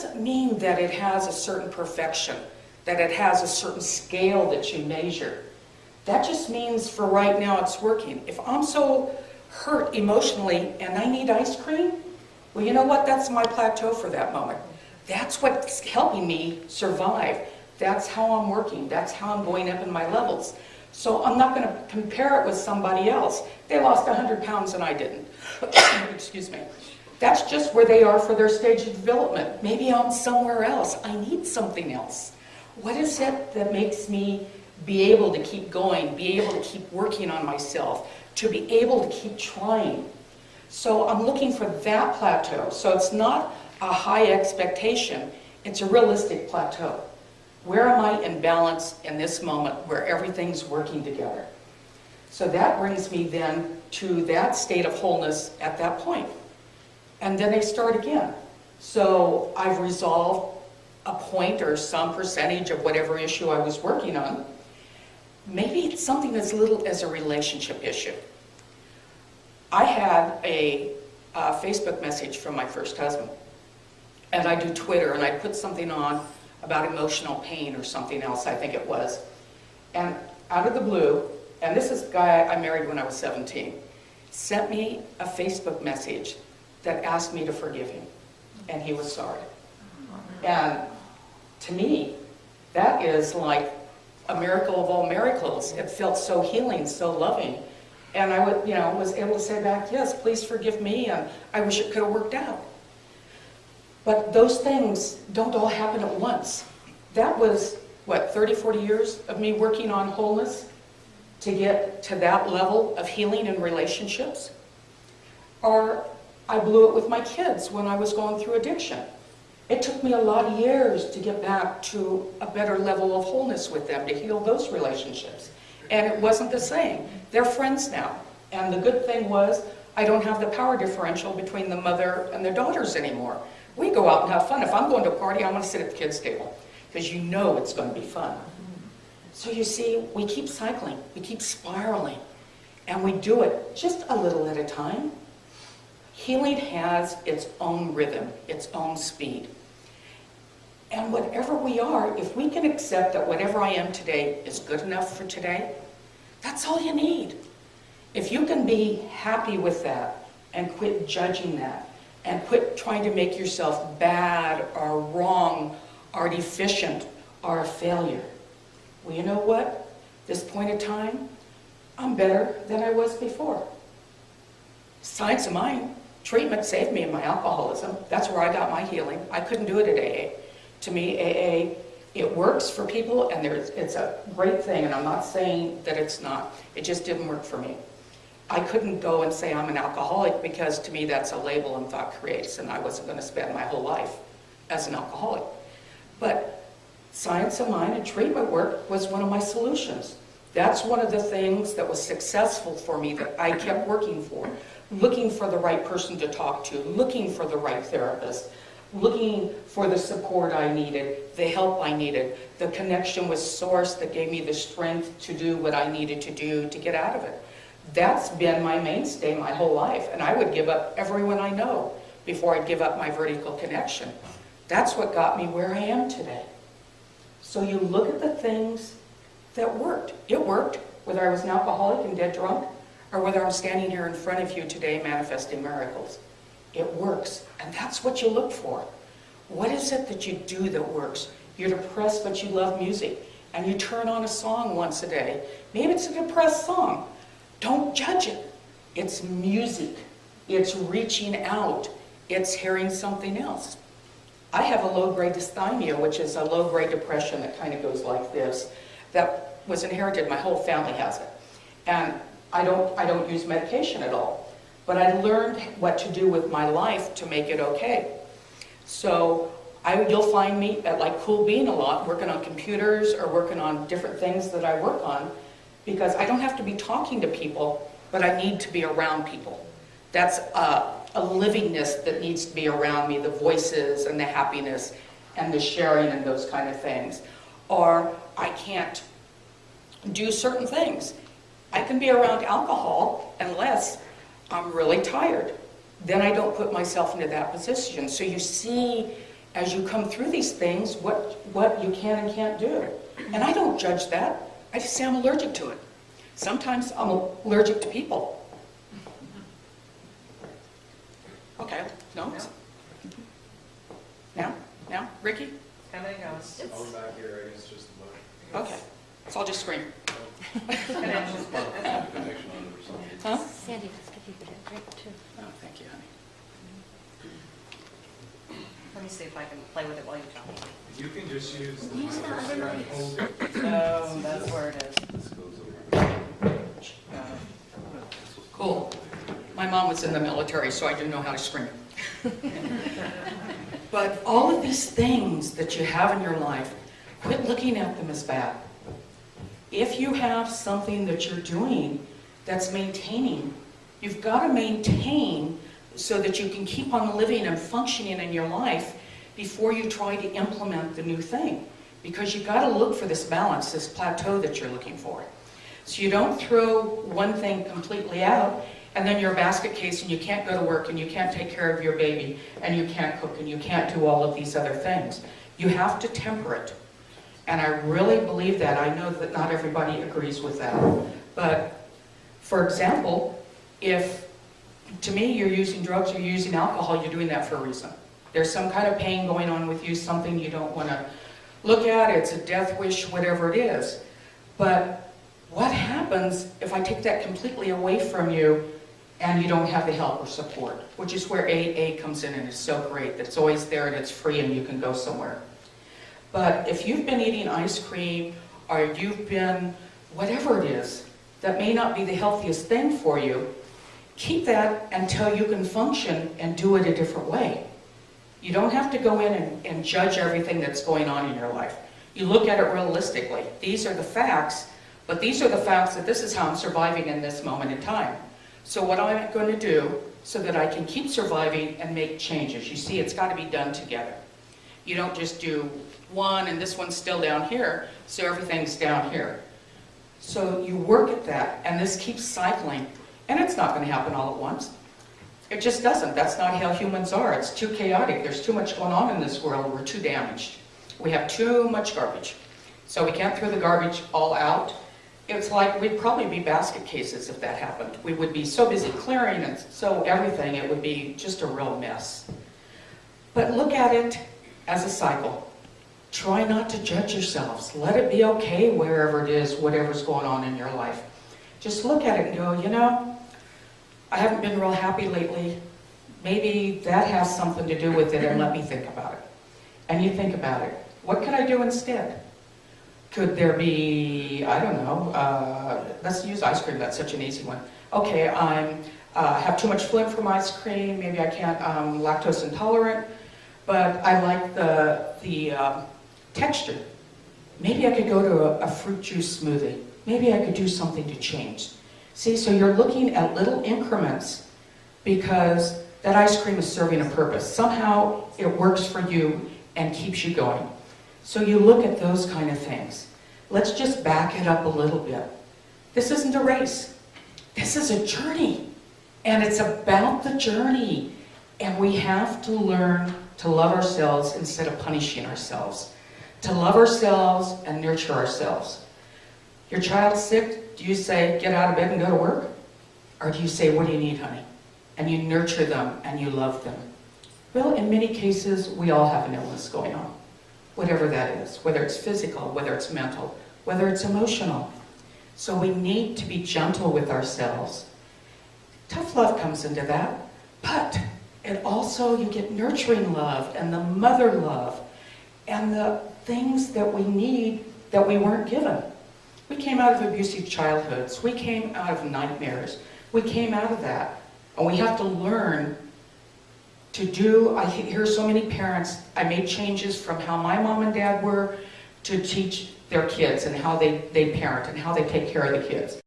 doesn't mean that it has a certain perfection, that it has a certain scale that you measure. That just means for right now it's working. If I'm so hurt emotionally and I need ice cream, well, you know what? That's my plateau for that moment. That's what's helping me survive. That's how I'm working. That's how I'm going up in my levels. So I'm not going to compare it with somebody else. They lost 100 pounds and I didn't. Excuse me. That's just where they are for their stage of development. Maybe I'm somewhere else. I need something else. What is it that makes me be able to keep going, be able to keep working on myself, to be able to keep trying? So I'm looking for that plateau. So it's not a high expectation. It's a realistic plateau. Where am I in balance in this moment where everything's working together? So that brings me then to that state of wholeness at that point. And then I start again. So I've resolved a point or some percentage of whatever issue I was working on. Maybe it's something as little as a relationship issue. I had a Facebook message from my first husband. And I do Twitter, and I put something on about emotional pain or something else, I think it was. And out of the blue, and this is a guy I married when I was 17, sent me a Facebook message that asked me to forgive him. And he was sorry. And to me, that is like a miracle of all miracles. It felt so healing, so loving. And I was able to say back, yes, please forgive me, and I wish it could have worked out. But those things don't all happen at once. That was, 30, 40 years of me working on wholeness to get to that level of healing in relationships. Or I blew it with my kids when I was going through addiction. It took me a lot of years to get back to a better level of wholeness with them, to heal those relationships. And it wasn't the same. They're friends now. And the good thing was, I don't have the power differential between the mother and their daughters anymore. We go out and have fun. If I'm going to a party, I want to sit at the kids' table, because you know it's going to be fun. So you see, we keep cycling, we keep spiraling, and we do it just a little at a time. Healing has its own rhythm, its own speed. And whatever we are, if we can accept that whatever I am today is good enough for today, that's all you need. If you can be happy with that and quit judging that, and quit trying to make yourself bad or wrong or deficient or a failure. Well, you know what? This point in time, I'm better than I was before. Science of mind, treatment saved me in my alcoholism. That's where I got my healing. I couldn't do it at AA. To me, AA, it works for people, and it's a great thing, and I'm not saying that it's not. It just didn't work for me. I couldn't go and say I'm an alcoholic, because to me that's a label and thought creates, and I wasn't going to spend my whole life as an alcoholic. But science of mind and treatment work was one of my solutions. That's one of the things that was successful for me that I kept working for. Looking for the right person to talk to, looking for the right therapist, looking for the support I needed, the help I needed, the connection with Source that gave me the strength to do what I needed to do to get out of it. That's been my mainstay my whole life, and I would give up everyone I know before I'd give up my vertical connection. That's what got me where I am today. So you look at the things that worked. It worked, whether I was an alcoholic and dead drunk, or whether I'm standing here in front of you today manifesting miracles. It works, and that's what you look for. What is it that you do that works? You're depressed, but you love music, and you turn on a song once a day. Maybe it's a depressed song. Don't judge it. It's music. It's reaching out. It's hearing something else. I have a low-grade dysthymia, which is a low-grade depression that kind of goes like this, that was inherited. My whole family has it. And I don't use medication at all. But I learned what to do with my life to make it okay. So you'll find me at like Cool Bean a lot, working on computers or working on different things that I work on, because I don't have to be talking to people, but I need to be around people. That's a livingness that needs to be around me, the voices and the happiness and the sharing and those kind of things. Or I can't do certain things. I can be around alcohol unless I'm really tired. Then I don't put myself into that position. So you see, as you come through these things, what you can and can't do. And I don't judge that. I just say I'm allergic to it. Sometimes I'm allergic to people. Okay, no? Now, Ricky? Anything else? I'll be back here, I guess, just the motion. Okay, so I'll just scream. Connection. Connection on it or something. Huh? Sandy, let's give you a drink too. Oh, thank you, honey. Let me see if I can play with it while you talk. You can just use the Use the other microphone. lights. Oh, that's where it is. This goes over. Cool. My mom was in the military, so I do know how to scream. But all of these things that you have in your life, quit looking at them as bad. If you have something that you're doing that's maintaining, you've got to maintain so that you can keep on living and functioning in your life before you try to implement the new thing. Because you've got to look for this balance, this plateau that you're looking for. So you don't throw one thing completely out and then you're a basket case and you can't go to work and you can't take care of your baby and you can't cook and you can't do all of these other things. You have to temper it. And I really believe that. I know that not everybody agrees with that. But for example, if to me you're using drugs or you're using alcohol, you're doing that for a reason. There's some kind of pain going on with you, something you don't want to look at, it's a death wish, whatever it is. But what happens if I take that completely away from you and you don't have the help or support? Which is where AA comes in and is so great, that it's always there and it's free and you can go somewhere. But if you've been eating ice cream or you've been whatever it is that may not be the healthiest thing for you, keep that until you can function and do it a different way. You don't have to go in and judge everything that's going on in your life. You look at it realistically. These are the facts, but these are the facts that this is how I'm surviving in this moment in time. So what I'm going to do so that I can keep surviving and make changes. You see, it's got to be done together. You don't just do one and this one's still down here, so everything's down here. So you work at that, and this keeps cycling, and it's not going to happen all at once. It just doesn't. That's not how humans are. It's too chaotic. There's too much going on in this world. We're too damaged. We have too much garbage. So we can't throw the garbage all out. It's like we'd probably be basket cases if that happened. We would be so busy clearing and so everything, it would be just a real mess. But look at it as a cycle. Try not to judge yourselves. Let it be okay wherever it is, whatever's going on in your life. Just look at it and go, you know, I haven't been real happy lately. Maybe that has something to do with it, and let me think about it. And you think about it. What could I do instead? Could there be, I don't know, let's use ice cream, that's such an easy one. Okay, I have too much phlegm from ice cream, maybe I can't, lactose intolerant, but I like the texture. Maybe I could go to a fruit juice smoothie. Maybe I could do something to change. See, so you're looking at little increments because that ice cream is serving a purpose. Somehow it works for you and keeps you going. So you look at those kind of things. Let's just back it up a little bit. This isn't a race. This is a journey. And it's about the journey. And we have to learn to love ourselves instead of punishing ourselves. To love ourselves and nurture ourselves. Your child's sick, do you say, get out of bed and go to work? Or do you say, what do you need, honey? And you nurture them and you love them. Well, in many cases, we all have an illness going on. Whatever that is, whether it's physical, whether it's mental, whether it's emotional. So we need to be gentle with ourselves. Tough love comes into that, but it also, you get nurturing love and the mother love and the things that we need that we weren't given. We came out of abusive childhoods. We came out of nightmares. We came out of that. And we have to learn to do, I hear so many parents, I made changes from how my mom and dad were to teach their kids and how they parent and how they take care of the kids.